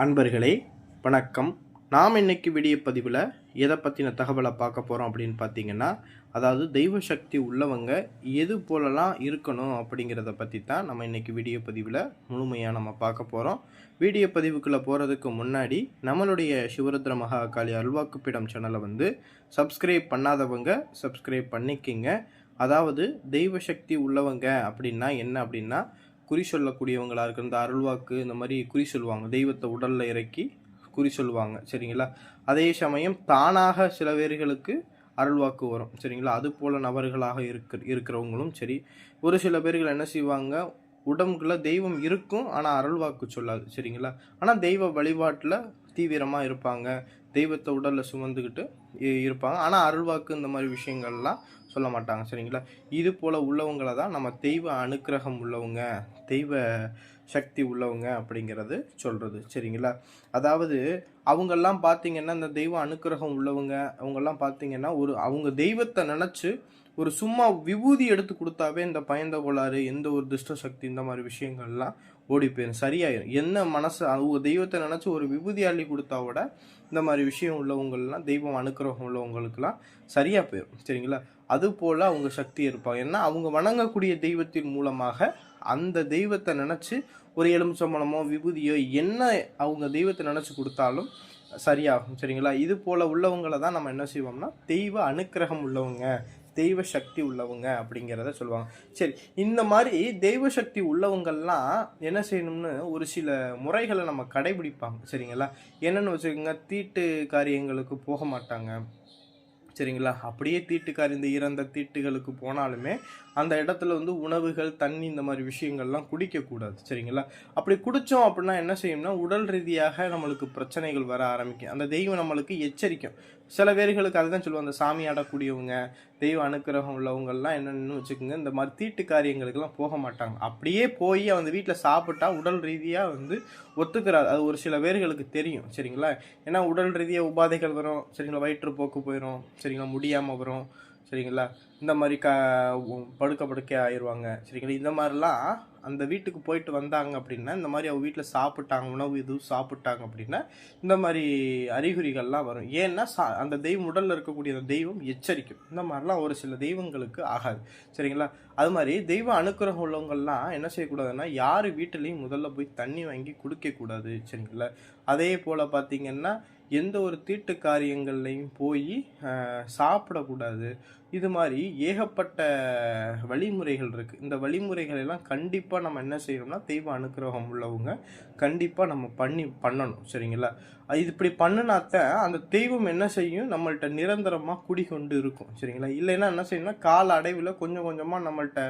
அன்பர்களே வணக்கம். நாம் இன்னைக்கு வீடியோ பதிவில் எதை பற்றின தகவலை பார்க்க போகிறோம் அப்படின்னு பார்த்தீங்கன்னா, அதாவது தெய்வ சக்தி உள்ளவங்க எது போலலாம் இருக்கணும் அப்படிங்கிறத பற்றி தான் நம்ம இன்னைக்கு வீடியோ பதிவில் முழுமையாக நம்ம பார்க்க போகிறோம். வீடியோ பதிவுக்குள்ளே போகிறதுக்கு முன்னாடி நம்மளுடைய சிவருத்ர மகாகாளி அருள்வாக்குப்பீடம் சேனலை சப்ஸ்கிரைப் பண்ணாதவங்க சப்ஸ்கிரைப் பண்ணிக்கிங்க. அதாவது தெய்வ சக்தி உள்ளவங்க அப்படின்னா என்ன அப்படின்னா, குறி சொல்லக்கூடியவங்களாக இருக்கிற இந்த அருள்வாக்கு இந்த மாதிரி குறி சொல்லுவாங்க, தெய்வத்தை உடலில் இறக்கி குறி சொல்லுவாங்க சரிங்களா. அதே சமயம் தானாக சில பேர்களுக்கு அருள்வாக்கு வரும் சரிங்களா. அது போல் நபர்களாக இருக்கிறவங்களும் சரி. ஒரு சில பேர்கள் என்ன செய்வாங்க, உடம்புக்குள்ள தெய்வம் இருக்கும் ஆனால் அருள்வாக்கு சொல்லாது சரிங்களா. ஆனால் தெய்வ வழிபாட்டில் தீவிரமாக இருப்பாங்க, தெய்வத்தை உடலில் சுமந்துக்கிட்டு இருப்பாங்க. ஆனால் அருள்வாக்கு இந்த மாதிரி விஷயங்கள்லாம் சொல்ல மாட்டாங்க சரிங்களா. இது போல் உள்ளவங்களை தான் நம்ம தெய்வ அனுக்கிரகம் உள்ளவங்க, தெய்வ சக்தி உள்ளவங்க அப்படிங்கிறது சொல்கிறது சரிங்களா. அதாவது அவங்கெல்லாம் பார்த்தீங்கன்னா, இந்த தெய்வ அனுக்கிரகம் உள்ளவங்க அவங்கெல்லாம் பார்த்தீங்கன்னா, அவங்க தெய்வத்தை நினச்சி ஒரு சும்மா விபூதி எடுத்து கொடுத்தாவே இந்த பயந்த கோளாறு, எந்த ஒரு துஷ்ட சக்தி இந்த மாதிரி விஷயங்கள்லாம் ஓடி போயிடும், சரியாயிடும். என்ன மனசு அவங்க தெய்வத்தை நினச்சி ஒரு விபூதி அள்ளி கொடுத்தா விட இந்த மாதிரி விஷயம் உள்ளவங்கள்லாம், தெய்வம் அனுக்கிரகம் உள்ளவங்களுக்கெல்லாம் சரியாக போயிடும் சரிங்களா. அது போல் அவங்க சக்தி இருப்பாங்க. ஏன்னா அவங்க வணங்கக்கூடிய தெய்வத்தின் மூலமாக அந்த தெய்வத்தை நினச்சி ஒரு எலுமிச்சம்பழமோ விபூதியோ என்ன அவங்க தெய்வத்தை நினச்சி கொடுத்தாலும் சரியாகும் சரிங்களா. இது போல் உள்ளவங்களை தான் நம்ம என்ன செய்வோம்னா தெய்வ அனுக்கிரகம் உள்ளவங்க, தெய்வ சக்தி உள்ளவங்க அப்படிங்கிறத சொல்லுவாங்க. சரி, இந்த மாதிரி தெய்வ சக்தி உள்ளவங்கள்லாம் என்ன செய்யணும்னு ஒரு சில முறைகளை நம்ம கடைபிடிப்பாங்க சரிங்களா. என்னென்னு வச்சுக்கோங்க, தீட்டு காரியங்களுக்கு போக மாட்டாங்க சரிங்களா. அப்படியே தீட்டுக்கார் இந்த இறந்த தீட்டுகளுக்கு போனாலுமே அந்த இடத்துல உணவுகள், தண்ணி இந்த மாதிரி விஷயங்கள்லாம் குடிக்கக்கூடாது சரிங்களா. அப்படி குடித்தோம் அப்படின்னா என்ன செய்யும்னா, உடல் ரீதியாக நம்மளுக்கு பிரச்சனைகள் வர ஆரம்பிக்கும். அந்த தெய்வம் நம்மளுக்கு எச்சரிக்கும். சில பேர்களுக்கு அதுதான் சொல்லுவாங்க, அந்த சாமி ஆடக்கூடியவங்க, தெய்வ அனுக்கிரகம் உள்ளவங்கள்லாம் என்னென்னு வச்சுக்கோங்க, இந்த மாதிரி தீட்டு காரியங்களுக்கெல்லாம் போக மாட்டாங்க. அப்படியே போய் அந்த வீட்டில் சாப்பிட்டா உடல் ரீதியாக ஒத்துக்கிறாரு. அது ஒரு சில பேர்களுக்கு தெரியும் சரிங்களா. ஏன்னா உடல் ரீதியாக உபாதைகள் வரும் சரிங்களா, வயிற்றுப்போக்கு போயிடும் சரிங்களா, முடியாமல் வரும் சரிங்களா, இந்த மாதிரி படுக்கை ஆயிடுவாங்க சரிங்களா. இந்த மாதிரிலாம் அந்த வீட்டுக்கு போயிட்டு வந்தாங்க அப்படின்னா, இந்த மாதிரி அவங்க வீட்டில் சாப்பிட்டாங்க, உணவு எதுவும் சாப்பிட்டாங்க அப்படின்னா இந்த மாதிரி அறிகுறிகள்லாம் வரும். ஏன்னா அந்த தெய்வம் உடலில் இருக்கக்கூடிய அந்த தெய்வம் எச்சரிக்கும். இந்த மாதிரிலாம் ஒரு சில தெய்வங்களுக்கு ஆகாது சரிங்களா. அது மாதிரி தெய்வ அனுக்கிரகம் உள்ளவங்கள்லாம் என்ன செய்யக்கூடாதுன்னா, யார் வீட்டிலையும் முதல்ல போய் தண்ணி வாங்கி குடிக்கக்கூடாது சரிங்களா. அதே போல் பார்த்திங்கன்னா, எந்த ஒரு தீட்டு காரியங்கள்லையும் போய் சாப்பிடக்கூடாது. இது மாதிரி ஏகப்பட்ட வழிமுறைகள் இருக்குது. இந்த வழிமுறைகள் எல்லாம் கண்டிப்பாக நம்ம என்ன செய்யணும்னா, தெய்வ அனுக்கிரகம் உள்ளவங்க கண்டிப்பாக நம்ம பண்ணணும் சரிங்களா. இது இப்படி பண்ணினாத்தான் அந்த தெய்வம் என்ன செய்யும், நம்மள்கிட்ட நிரந்தரமாக குடிகொண்டு இருக்கும் சரிங்களா. இல்லைன்னா என்ன செய்யணும்னா, கால அடைவில் கொஞ்சம் கொஞ்சமாக நம்மள்கிட்ட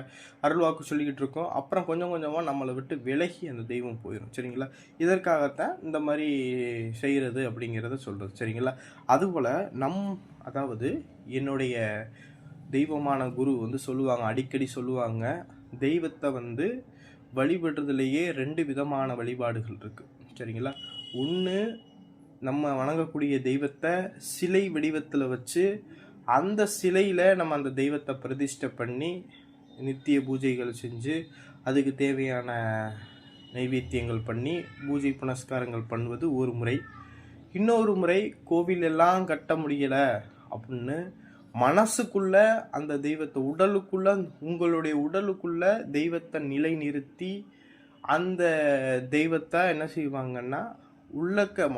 அருள்வாக்கு சொல்லிக்கிட்டு இருக்கோம், அப்புறம் கொஞ்சம் கொஞ்சமாக நம்மளை விட்டு விலகி அந்த தெய்வம் போயிடும் சரிங்களா. இதற்காகத்தான் இந்த மாதிரி செய்கிறது அப்படிங்கிறத சொல்கிறது சரிங்களா. அதுபோல் அதாவது என்னுடைய தெய்வமான குரு சொல்லுவாங்க, அடிக்கடி சொல்லுவாங்க, தெய்வத்தை வழிபடுறதுலேயே 2 விதமான வழிபாடுகள் இருக்குது சரிங்களா. ஒன்று, நம்ம வணங்கக்கூடிய தெய்வத்தை சிலை வடிவத்தில் வச்சு அந்த சிலையில் நம்ம அந்த தெய்வத்தை பிரதிஷ்டை பண்ணி நித்திய பூஜைகள் செஞ்சு அதுக்கு தேவையான நைவேத்தியங்கள் பண்ணி பூஜை புனஸ்காரங்கள் பண்ணுவது ஒரு முறை. இன்னொரு முறை, கோவில் எல்லாம் கட்ட முடியலை அப்படின்னு மனசுக்குள்ள அந்த தெய்வத்தை உங்களுடைய உடலுக்குள்ள தெய்வத்தை நிலை நிறுத்தி அந்த தெய்வத்தை என்ன செய்வாங்கன்னா,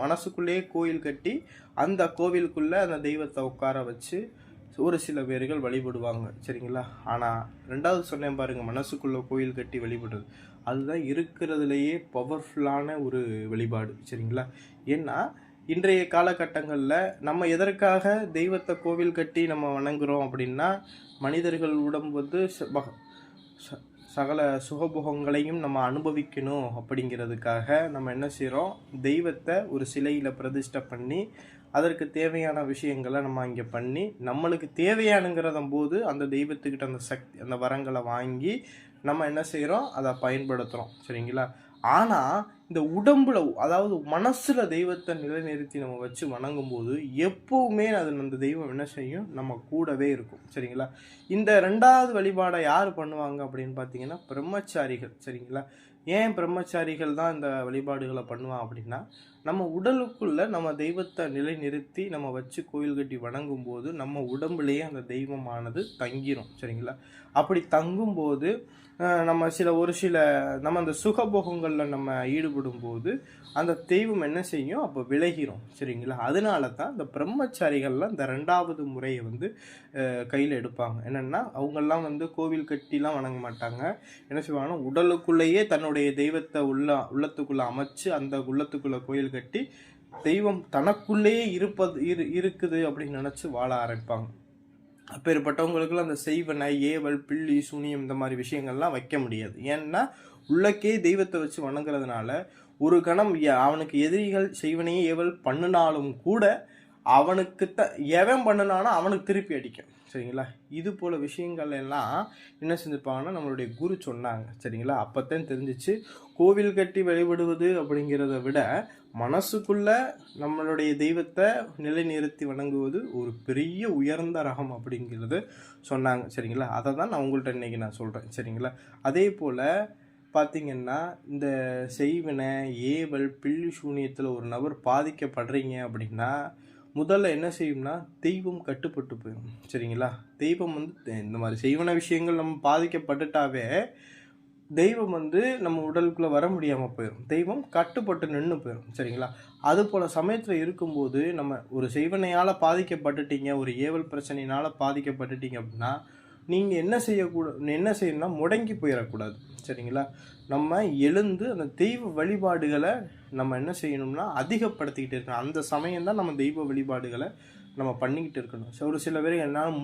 மனசுக்குள்ளேயே கோயில் கட்டி அந்த கோவிலுக்குள்ள அந்த தெய்வத்தை உட்கார வச்சு ஒரு சில பேர்கள் வழிபடுவாங்க சரிங்களா. ஆனால் 2வது சொன்னேன் பாருங்க, மனசுக்குள்ள கோயில் கட்டி வழிபடுறது, அதுதான் இருக்கிறதுலையே பவர்ஃபுல்லான ஒரு வழிபாடு சரிங்களா. ஏன்னா இன்றைய காலகட்டங்களில் நம்ம எதற்காக தெய்வத்தை கோவில் கட்டி நம்ம வணங்குறோம் அப்படின்னா, மனிதர்கள் உடம்பு சகல சுகபோகங்களையும் நம்ம அனுபவிக்கணும் அப்படிங்கிறதுக்காக நம்ம என்ன செய்கிறோம், தெய்வத்தை ஒரு சிலையில் பிரதிஷ்டை பண்ணி அதற்கு தேவையான விஷயங்களை நம்ம இங்கே பண்ணி நம்மளுக்கு தேவையானுங்கிறத போது அந்த தெய்வத்துக்கிட்ட அந்த சக்தி, அந்த வரங்களை வாங்கி நம்ம என்ன செய்கிறோம், அதை பயன்படுத்துகிறோம் சரிங்களா. ஆனால் இந்த உடம்புல, அதாவது மனசில் தெய்வத்தை நிலைநிறுத்தி நம்ம வச்சு வணங்கும் போது எப்போவுமே அந்த தெய்வம் என்ன செய்யும், நம்ம கூடவே இருக்கும் சரிங்களா. இந்த 2வது வழிபாடை யார் பண்ணுவாங்க அப்படின்னு பார்த்தீங்கன்னா, பிரம்மச்சாரிகள் சரிங்களா. ஏன் பிரம்மச்சாரிகள் தான் இந்த வழிபாடுகளை பண்ணுவான் அப்படின்னா, நம்ம உடலுக்குள்ள நம்ம தெய்வத்தை நிலைநிறுத்தி நம்ம வச்சு கோயில் கட்டி வணங்கும் போது நம்ம உடம்புலேயே அந்த தெய்வமானது தங்கிரும். சரிங்களா? அப்படி தங்கும்போது நம்ம ஒரு சில நம்ம அந்த சுகபோகங்களில் நம்ம ஈடுபடும் போது அந்த தெய்வம் என்ன செய்யும், அப்போ விலகிரும். சரிங்களா? அதனால தான் இந்த பிரம்மச்சாரிகள்லாம் இந்த 2வது முறையை வந்து கையில் எடுப்பாங்க. என்னென்னா, அவங்கெல்லாம் வந்து கோவில் கட்டிலாம் வணங்க மாட்டாங்க. என்ன செய்வாங்கன்னா, உடலுக்குள்ளேயே தன்னுடைய தெய்வத்தை உள்ளத்துக்குள்ளே அமைச்சு அந்த உள்ளத்துக்குள்ளே கோயில் கட்டி தெய்வம் தனக்குள்ளேயே இருக்குது அப்படின்னு நினச்சி வாழ ஆரம்பிப்பாங்க. அப்பேற்பட்டவங்களுக்குலாம் அந்த செய்வனை, ஏவல், பில்லி, சூனியம் இந்த மாதிரி விஷயங்கள்லாம் வைக்க முடியாது. ஏன்னா உள்ளக்கே தெய்வத்தை வச்சு வணங்குறதுனால ஒரு கணம் அவனுக்கு எதிரிகள் செய்வனையே ஏவல் பண்ணினாலும் கூட அவனுக்கு எவன் பண்ணினானோ அவனுக்கு திருப்பி அடிக்கும். சரிங்களா? இது போல் விஷயங்கள் எல்லாம் என்ன செஞ்சுருப்பாங்கன்னா நம்மளுடைய குரு சொன்னாங்க. சரிங்களா? அப்போத்தான் தெரிஞ்சிச்சு கோவில் கட்டி வழிபடுவது அப்படிங்கிறத விட மனசுக்குள்ள நம்மளுடைய தெய்வத்தை நிலைநிறுத்தி வணங்குவது ஒரு பெரிய உயர்ந்த ரகம் அப்படிங்கிறது சொன்னாங்க. சரிங்களா? அதை தான் நான் உங்கள்கிட்ட இன்னைக்கு நான் சொல்கிறேன். சரிங்களா? அதே போல் பார்த்திங்கன்னா, இந்த செய்வினை, ஏவல், பில்லி சூனியத்தில் ஒரு நபர் பாதிக்கப்படுறீங்க அப்படின்னா முதல்ல என்ன செய்யும்னா தெய்வம் கட்டுப்பட்டு போயிடும். சரிங்களா? தெய்வம் வந்து இந்த மாதிரி செய்வன விஷயங்கள் நம்ம பாதிக்கப்பட்டுட்டாவே தெய்வம் வந்து நம்ம உடலுக்குள்ளே வர முடியாமல் போயிடும். தெய்வம் கட்டுப்பட்டு நின்று போயிடும். சரிங்களா? அது போல் சமயத்தில் இருக்கும்போது நம்ம ஒரு செய்வனையால் பாதிக்கப்பட்டுட்டீங்க, ஒரு ஏவல் பிரச்சனையினால் பாதிக்கப்பட்டுட்டீங்க அப்படின்னா நீங்கள் என்ன செய்யணும்னா முடங்கி போயிடக்கூடாது. சரிங்களா? நம்ம எழுந்து அந்த தெய்வ வழிபாடுகளை நம்ம என்ன செய்யணும்னா அதிகப்படுத்திக்கிட்டு இருக்கணும். அந்த சமயம் தான் நம்ம தெய்வ வழிபாடுகளை நம்ம பண்ணிக்கிட்டு இருக்கணும். ஒரு சில பேர் என்னால்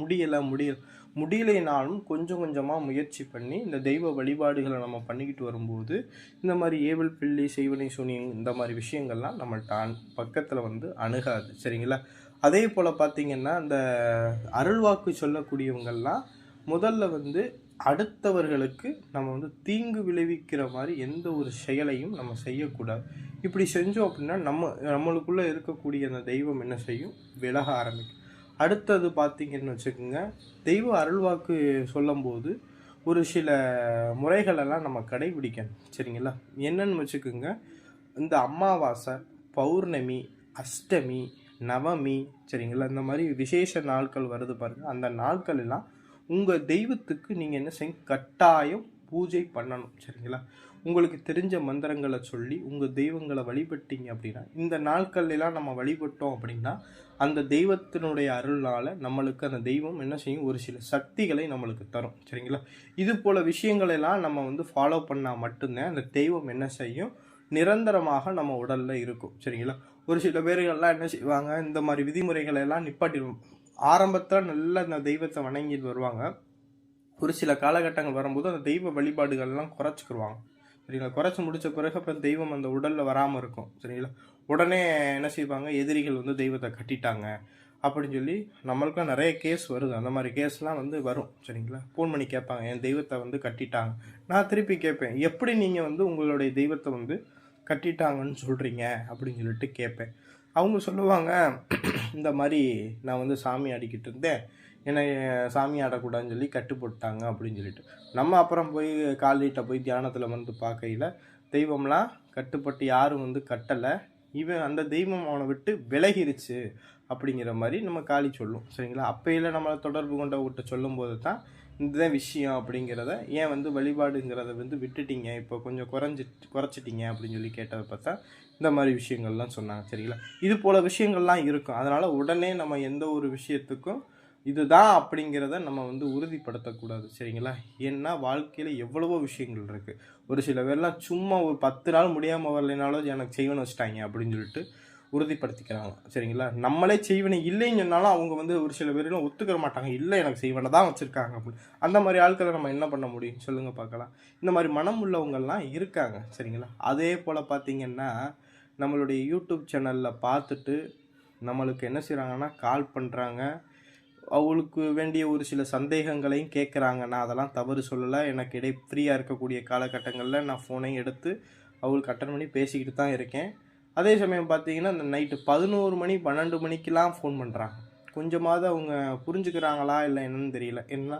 முடியலைனாலும் கொஞ்சம் கொஞ்சமாக முயற்சி பண்ணி இந்த தெய்வ வழிபாடுகளை நம்ம பண்ணிக்கிட்டு வரும்போது இந்த மாதிரி ஏவல், பில்லி, செய்வனை, சூனியம் இந்த மாதிரி விஷயங்கள்லாம் நம்மள்ட்ட பக்கத்தில் வந்து அணுகாது. சரிங்களா? அதே போல் பார்த்திங்கன்னா, இந்த அருள்வாக்கு சொல்லக்கூடியவங்கள்லாம் முதல்ல வந்து அடுத்தவர்களுக்கு நம்ம வந்து தீங்கு விளைவிக்கிற மாதிரி எந்த ஒரு செயலையும் நம்ம செய்யக்கூடாது. இப்படி செஞ்சோம் அப்படின்னா நம்மளுக்குள்ளே இருக்கக்கூடிய அந்த தெய்வம் என்ன செய்யும், விலக ஆரம்பிக்கும். அடுத்தது பார்த்திங்கன்னு வச்சுக்கோங்க, தெய்வ அருள்வாக்கு சொல்லும்போது ஒரு சில முறைகளெல்லாம் நம்ம கடைபிடிக்கணும். சரிங்களா? என்னன்னு வச்சுக்கோங்க, இந்த அமாவாசை, பௌர்ணமி, அஷ்டமி, நவமி, சரிங்களா, இந்த மாதிரி விசேஷ நாட்கள் வருது பாருங்கள். அந்த நாட்கள் எல்லாம் உங்கள் தெய்வத்துக்கு நீங்கள் என்ன செய்யும், கட்டாயம் பூஜை பண்ணணும். சரிங்களா? உங்களுக்கு தெரிஞ்ச மந்திரங்களை சொல்லி உங்கள் தெய்வங்களை வழிபட்டீங்க அப்படின்னா இந்த நாட்கள்லாம் நம்ம வழிபட்டோம் அப்படின்னா அந்த தெய்வத்தினுடைய அருளால் நம்மளுக்கு அந்த தெய்வம் என்ன செய்யும், ஒரு சில சக்திகளை நம்மளுக்கு தரும். சரிங்களா? இது போல் விஷயங்களெல்லாம் நம்ம வந்து ஃபாலோ பண்ணால் மட்டும்தான் அந்த தெய்வம் என்ன செய்யும், நிரந்தரமாக நம்ம உடலில் இருக்கும். சரிங்களா? ஒரு சில பேர்கள்லாம் என்ன செய்வாங்க, இந்த மாதிரி விதிமுறைகளை எல்லாம் நிப்பாட்டிடுவோம். ஆரம்பத்தில் நல்லா அந்த தெய்வத்தை வணங்கிட்டு வருவாங்க. ஒரு சில காலகட்டங்கள் வரும்போது அந்த தெய்வ வழிபாடுகள்லாம் குறைச்சிக்கிடுவாங்க. சரிங்களா? குறைச்சி முடித்த பிறகு அப்புறம் தெய்வம் அந்த உடலில் வராமல் இருக்கும். சரிங்களா? உடனே என்ன செய்வாங்க, எதிரிகள் வந்து தெய்வத்தை கட்டிட்டாங்க அப்படின்னு சொல்லி நம்மளுக்குலாம் நிறைய கேஸ் வருது. அந்த மாதிரி கேஸ்லாம் வந்து வரும். சரிங்களா? ஃபோன் பண்ணி கேட்பாங்க, என் தெய்வத்தை வந்து கட்டிட்டாங்க. நான் திருப்பி கேட்பேன், எப்படி நீங்கள் வந்து உங்களுடைய தெய்வத்தை வந்து கட்டிட்டாங்கன்னு சொல்கிறீங்க அப்படின்னு சொல்லிட்டு கேட்பேன். அவங்க சொல்லுவாங்க, இந்த மாதிரி நான் வந்து சாமி ஆடிக்கிட்டு இருந்தேன், என்னை சாமி ஆடக்கூடாதுன்னு சொல்லி கட்டு போட்டாங்க அப்படின்னு சொல்லிட்டு. நம்ம அப்புறம் போய் காலிட்ட போய் தியானத்தில் வந்து பார்க்கையில் தெய்வம்லாம் கட்டுப்பட்டு யாரும் வந்து கட்டலை, இவன் அந்த தெய்வம் அவனை விட்டு விலகிருச்சு அப்படிங்கிற மாதிரி நம்ம காளி சொல்லும். சரிங்களா? அப்பையில் நம்மளை தொடர்பு கொண்டவங்கிட்ட சொல்லும்போது தான் இதுதான் விஷயம் அப்படிங்கிறத, ஏன் வந்து வழிபாடுங்கிறத வந்து விட்டுட்டீங்க, இப்போ கொஞ்சம் குறைச்சிட்டீங்க அப்படின்னு சொல்லி கேட்டதை பார்த்தா இந்த மாதிரி விஷயங்கள்லாம் சொன்னாங்க. சரிங்களா? இது போல் விஷயங்கள்லாம் இருக்கும். அதனால் உடனே நம்ம எந்த ஒரு விஷயத்துக்கும் இதுதான் அப்படிங்கிறத நம்ம வந்து உறுதிப்படுத்தக்கூடாது. சரிங்களா? ஏன்னா வாழ்க்கையில் எவ்வளவோ விஷயங்கள் இருக்குது. ஒரு சில பேர்லாம் சும்மா ஒரு 10 நாள் முடியாமல் வரலைனாலும் எனக்கு செய்வனை வச்சுட்டாங்க அப்படின்னு சொல்லிட்டு உறுதிப்படுத்திக்கிறாங்க. சரிங்களா? நம்மளே செய்வனை இல்லைன்னு சொன்னாலும் அவங்க வந்து ஒரு சில பேர்லாம் ஒத்துக்கிற மாட்டாங்க, இல்லை எனக்கு செய்வனை தான் வச்சுருக்காங்க அப்படின்னு. அந்த மாதிரி ஆட்களை நம்ம என்ன பண்ண முடியும் சொல்லுங்கள் பார்க்கலாம். இந்த மாதிரி மனம் உள்ளவங்கள்லாம் இருக்காங்க. சரிங்களா? அதே போல் பார்த்திங்கன்னா, நம்மளுடைய யூடியூப் சேனலில் பார்த்துட்டு நம்மளுக்கு என்ன செய்கிறாங்கன்னா கால் பண்ணுறாங்க, அவளுக்கு வேண்டிய ஒரு சில சந்தேகங்களையும் கேட்குறாங்க. நான் அதெல்லாம் தவறு சொல்லலை. எனக்கு ஃப்ரீயாக இருக்கக்கூடிய காலகட்டங்களில் நான் ஃபோனையும் எடுத்து அவளுக்கு அட்டன் பண்ணி பேசிக்கிட்டு தான் இருக்கேன். அதே சமயம் பார்த்தீங்கன்னா, இந்த நைட்டு 11 மணி 12 மணிக்கெலாம் ஃபோன் பண்ணுறாங்க. கொஞ்சமாவது அவங்க புரிஞ்சுக்கிறாங்களா இல்லை என்னன்னு தெரியல. ஏன்னா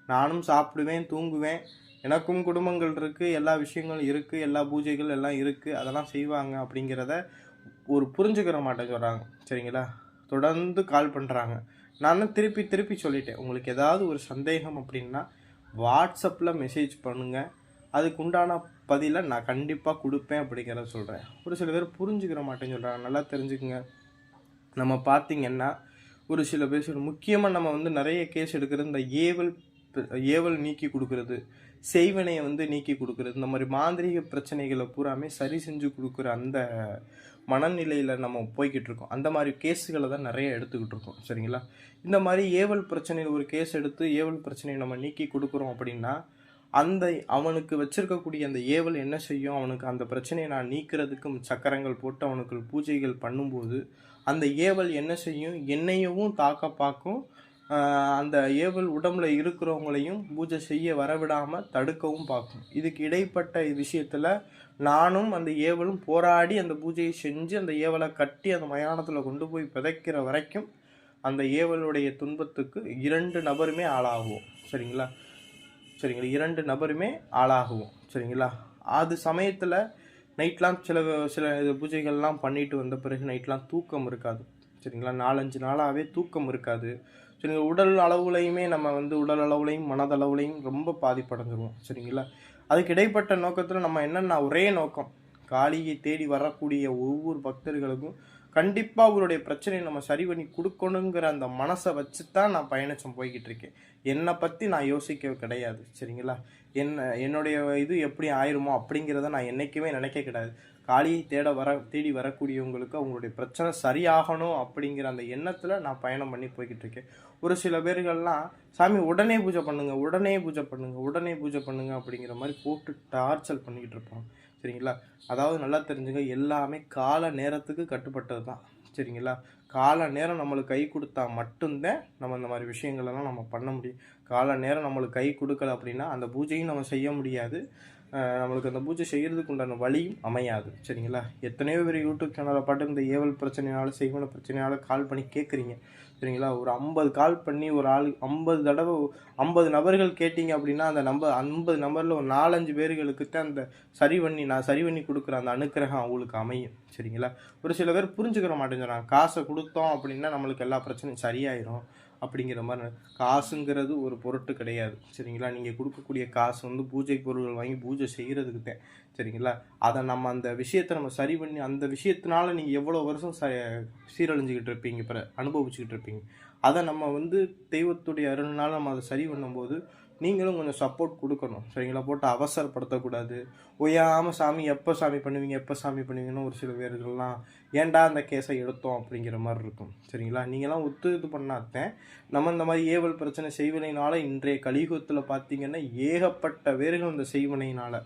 நானும் சாப்பிடுவேன், தூங்குவேன், எனக்கும் குடும்பங்கள் இருக்குது, எல்லா விஷயங்களும் இருக்குது, எல்லா பூஜைகள் எல்லாம் இருக்குது, அதெல்லாம் செய்வாங்க அப்படிங்கிறத ஒரு புரிஞ்சுக்கிற மாட்டேன் சொல்கிறாங்க. சரிங்களா? தொடர்ந்து கால் பண்ணுறாங்க. நான் திருப்பி திருப்பி சொல்லிட்டேன், உங்களுக்கு ஏதாவது ஒரு சந்தேகம் அப்படின்னா வாட்ஸ்அப்பில் மெசேஜ் பண்ணுங்கள், அதுக்கு உண்டான பதிலை நான் கண்டிப்பாக கொடுப்பேன் அப்படிங்கிறத சொல்கிறேன். ஒரு சில பேர் புரிஞ்சுக்கிற மாட்டேன்னு சொல்கிறாங்க. நல்லா தெரிஞ்சுக்குங்க. நம்ம பார்த்திங்கன்னா ஒரு சில பேர் முக்கியமாக நம்ம வந்து நிறைய கேஸ் எடுக்கிறது இந்த ஏவல் நீக்கி கொடுக்கறது, செய்வினையை வந்து நீக்கி கொடுக்கறது, இந்த மாதிரி மாந்திரிக பிரச்சனைகளை பூராமே சரி செஞ்சு கொடுக்குற அந்த மனநிலையில் நம்ம போய்கிட்டு இருக்கோம். அந்த மாதிரி கேஸுகளை தான் நிறைய எடுத்துக்கிட்டு இருக்கோம். சரிங்களா? இந்த மாதிரி ஏவல் பிரச்சனையில் ஒரு கேஸ் எடுத்து ஏவல் பிரச்சனையை நம்ம நீக்கி கொடுக்குறோம் அப்படின்னா அவனுக்கு வச்சிருக்கக்கூடிய அந்த ஏவல் என்ன செய்யும், அவனுக்கு அந்த பிரச்சனையை நான் நீக்கிறதுக்கும் சக்கரங்கள் போட்டு அவனுக்கு பூஜைகள் பண்ணும்போது அந்த ஏவல் என்ன செய்யும், என்னையவும் தாக்க பார்க்கும், அந்த ஏவல் உடம்புல இருக்கிறவங்களையும் பூஜை செய்ய வரவிடாமல் தடுக்கவும் பார்க்கும். இதுக்கு இடைப்பட்ட விஷயத்தில் நானும் அந்த ஏவலும் போராடி அந்த பூஜையை செஞ்சு அந்த ஏவலை கட்டி அந்த மயானத்தில் கொண்டு போய் பிதைக்கிற வரைக்கும் அந்த ஏவலுடைய துன்பத்துக்கு 2 நபருமே ஆளாகுவோம். சரிங்களா? 2 நபருமே ஆளாகுவோம். சரிங்களா? அது சமயத்தில் நைட்லாம் சில பூஜைகள்லாம் பண்ணிட்டு வந்த பிறகு நைட்லாம் தூக்கம் இருக்காது. சரிங்களா? 4-5 நாளாகவே தூக்கம் இருக்காது. சரிங்களா? உடல் அளவுலையுமே நம்ம வந்து உடல் அளவுலையும் மனதளவுலையும் ரொம்ப பாதிப்படைஞ்சிருவோம். சரிங்களா? அதுக்கு இடைப்பட்ட நோக்கத்தில் நம்ம என்னென்னா ஒரே நோக்கம், காளியை தேடி வரக்கூடிய ஒவ்வொரு பக்தர்களுக்கும் கண்டிப்பாக அவருடைய பிரச்சனையை நம்ம சரி பண்ணி கொடுக்கணுங்கிற அந்த மனசை வச்சு தான் நான் பயணிச்சம் போய்கிட்டு இருக்கேன். என்னை பற்றி நான் யோசிக்க கிடையாது. சரிங்களா? என்னுடைய இது எப்படி ஆயிருமோ அப்படிங்கிறத நான் என்றைக்குமே நினைக்க கிடையாது. காளியை தேடி வரக்கூடியவங்களுக்கு அவங்களுடைய பிரச்சனை சரியாகணும் அப்படிங்கிற அந்த எண்ணத்தில் நான் பயணம் பண்ணி போய்கிட்டு இருக்கேன். ஒரு சில பேர்கள்லாம் சாமி உடனே பூஜை பண்ணுங்க, உடனே பூஜை பண்ணுங்க, உடனே பூஜை பண்ணுங்க அப்படிங்கிற மாதிரி போட்டு டார்ச்சர் பண்ணிக்கிட்டு இருப்பாங்க. சரிங்களா? அதாவது நல்லா தெரிஞ்சுங்க, எல்லாமே கால நேரத்துக்கு கட்டுப்பட்டது தான். சரிங்களா? கால நேரம் நம்மளுக்கு கை கொடுத்தா மட்டும்தான் நம்ம இந்த மாதிரி விஷயங்களெல்லாம் நம்ம பண்ண முடியும். கால நேரம் நம்மளுக்கு கை கொடுக்கல அப்படின்னா அந்த பூஜையும் நம்ம செய்ய முடியாது, நம்மளுக்கு அந்த பூஜை செய்கிறதுக்கு உண்டான வழியும் அமையாது. சரிங்களா? எத்தனையோ பேர் யூடியூப் சேனலை பாட்டு இந்த ஏவல் பிரச்சனையால் செய்வன பிரச்சனையால் கால் பண்ணி கேட்குறீங்க. சரிங்களா? ஒரு 50 கால் பண்ணி ஒரு ஆள் 50 தடவை 50 நபர்கள் கேட்டிங்க அப்படின்னா அந்த 50 நம்பரில் ஒரு 4-5 பேர்களுக்கு தான் அந்த நான் சரி பண்ணி கொடுக்குற அந்த அனுக்கிரகம் அவங்களுக்கு அமையும். சரிங்களா? ஒரு சில பேர் புரிஞ்சுக்கிற மாட்டேங்கிறாங்க. காசை கொடுத்தோம் அப்படின்னா நம்மளுக்கு எல்லா பிரச்சனையும் சரியாயிரும் அப்படிங்கிற மாதிரி. காசுங்கிறது ஒரு பொருட்டு கிடையாது. சரிங்களா? நீங்கள் கொடுக்கக்கூடிய காசு வந்து பூஜை பொருட்கள் வாங்கி பூஜை செய்கிறதுக்கு தான். சரிங்களா? அதை நம்ம அந்த விஷயத்தை நம்ம சரி பண்ணி அந்த விஷயத்தினால நீங்கள் எவ்வளோ வருஷம் சீரழிஞ்சிக்கிட்டு இருப்பீங்க, இப்போ அனுபவிச்சுக்கிட்டு இருப்பீங்க. அதை நம்ம வந்து தெய்வத்துடைய அருள்னால நம்ம அதை சரி பண்ணும்போது நீங்களும் கொஞ்சம் சப்போர்ட் கொடுக்கணும். சரிங்களா? போட்டு அவசரப்படுத்தக்கூடாது. ஓயாமல் சாமி எப்போ சாமி பண்ணுவீங்கன்னு ஒரு சில பேர்கள்லாம் ஏன்டா அந்த கேஸை எடுத்தோம் அப்படிங்கிற மாதிரி இருக்கும். சரிங்களா? நீங்களாம் இது பண்ணாதேன். நம்ம இந்த மாதிரி ஏவல் பிரச்சனை செய்வினையினால் இன்றைய கலியுகத்தில் பார்த்தீங்கன்னா ஏகப்பட்ட பேர்கள் இந்த செய்வினையினால்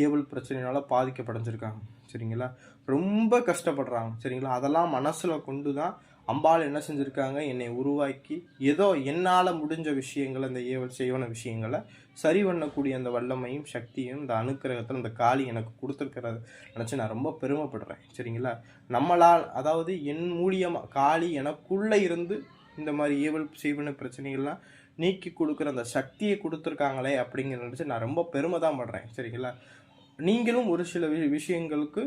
ஏவல் பிரச்சனையினால் பாதிக்கப்படைஞ்சிருக்காங்க. சரிங்களா? ரொம்ப கஷ்டப்படுறாங்க. சரிங்களா? அதெல்லாம் மனசில் கொண்டு தான் அம்பாள் என்ன செஞ்சுருக்காங்க, என்னை உருவாக்கி ஏதோ என்னால் முடிஞ்ச விஷயங்களை இந்த ஏவல் செய்வன விஷயங்களை சரி பண்ணக்கூடிய அந்த வல்லமையும் சக்தியும் இந்த அனுக்கிரகத்தில் இந்த காளி எனக்கு கொடுத்துருக்கிறத நினச்சி நான் ரொம்ப பெருமைப்படுறேன். சரிங்களா? அதாவது என் மூலியமாக காளி எனக்குள்ளே இருந்து இந்த மாதிரி ஏவல் செய்வன பிரச்சனைகள்லாம் நீக்கி கொடுக்குற அந்த சக்தியை கொடுத்துருக்காங்களே அப்படிங்கிற நினச்சி நான் ரொம்ப பெருமை தான் படுறேன். சரிங்களா? நீங்களும் ஒரு சில விஷயங்களுக்கு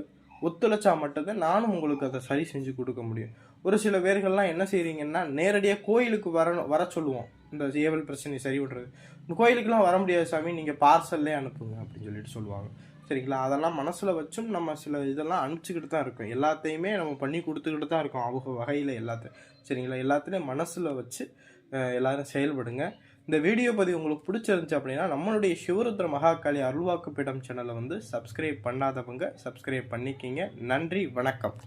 ஒத்துழைச்சா மட்டும்தான் நானும் உங்களுக்கு அதை சரி செஞ்சு கொடுக்க முடியும். ஒரு சில பேர்கள்லாம் என்ன செய்கிறீங்கன்னா நேரடியாக கோயிலுக்கு வர சொல்லுவோம் இந்த ஏவல் பிரச்சனை சரி விடுறது. இந்த கோயிலுக்கெல்லாம் வர முடியாது சாமி, நீங்கள் பார்சல்லே அனுப்புங்க அப்படின்னு சொல்லிட்டு சொல்லுவாங்க. சரிங்களா? அதெல்லாம் மனசில் வச்சும் நம்ம சில இதெல்லாம் அனுப்பிச்சிக்கிட்டு தான் இருக்கோம். எல்லாத்தையுமே நம்ம பண்ணி கொடுத்துக்கிட்டு தான் இருக்கோம் அவங்க வகையில் எல்லாத்தையும். சரிங்களா? எல்லாத்துலேயும் மனசில் வச்சு எல்லோரும் செயல்படுங்க. இந்த வீடியோ பதிவு உங்களுக்கு பிடிச்சிருந்துச்சு அப்படின்னா நம்மளுடைய சிவருத்ர மகாகாளி அருள்வாக்கு பீடம் சேனலை வந்து சப்ஸ்கிரைப் பண்ணாதவங்க சப்ஸ்கிரைப் பண்ணிக்கிங்க. நன்றி, வணக்கம்.